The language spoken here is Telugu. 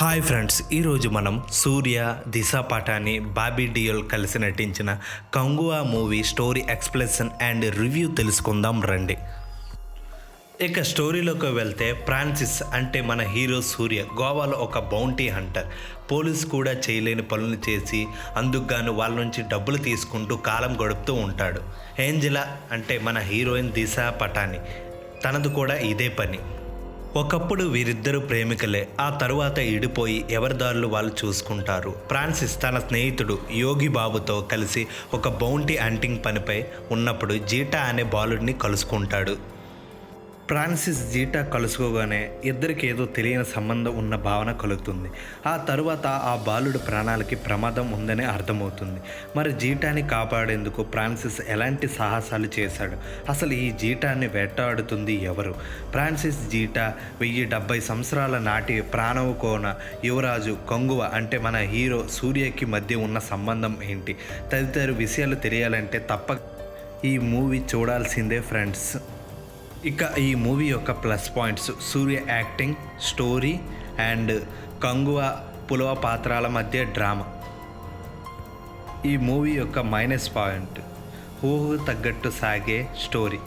హాయ్ ఫ్రెండ్స్, ఈరోజు మనం సూర్య, దిశా పటాని, బాబీ డియోల్ కలిసి నటించిన Kanguva movie story explanation and review తెలుసుకుందాం రండి. ఇక స్టోరీలోకి వెళ్తే ఫ్రాన్సిస్ అంటే మన హీరో సూర్య గోవాలో ఒక బౌంటీ హంటర్. పోలీసు కూడా చేయలేని పనులు చేసి అందుకుగాను వాళ్ళ నుంచి డబ్బులు తీసుకుంటూ కాలం గడుపుతూ ఉంటాడు. ఏంజెలా అంటే మన హీరోయిన్ దిశా పటాని, తనది కూడా ఇదే పని. ఒకప్పుడు వీరిద్దరూ ప్రేమికులే, ఆ తరువాత ఇడిపోయి ఎవరి దారులు వాళ్ళు చూసుకుంటారు. ఫ్రాన్సిస్ తన స్నేహితుడు యోగి బాబుతో కలిసి ఒక బౌంటీ హంటింగ్ పనిపై ఉన్నప్పుడు జీటా అనే బాలుడిని కలుసుకుంటాడు. ఫ్రాన్సిస్ జీటా కలుసుకోగానే ఇద్దరికి ఏదో తెలియని సంబంధం ఉన్న భావన కలుగుతుంది. ఆ తరువాత ఆ బాలుడు ప్రాణాలకి ప్రమాదం ఉందని అర్థమవుతుంది. మరి జీటాని కాపాడేందుకు ఫ్రాన్సిస్ ఎలాంటి సాహసాలు చేశాడు? అసలు ఈ జీటాని వేటాడుతుంది ఎవరు? ఫ్రాన్సిస్ జీటా 1070 సంవత్సరాల నాటి ప్రాణవకోన యువరాజు కంగువ అంటే మన హీరో సూర్యకి మధ్య ఉన్న సంబంధం ఏంటి? తదితర విషయాలు తెలియాలంటే తప్పక ఈ మూవీ చూడాల్సిందే ఫ్రెండ్స్. ఇక ఈ మూవీ యొక్క plus points: Suriya acting, story and Kanguva పులవ పాత్రల మధ్య డ్రామా. ఈ మూవీ యొక్క మైనస్ పాయింట్: ఊహకు తగ్గట్టు సాగే స్టోరీ.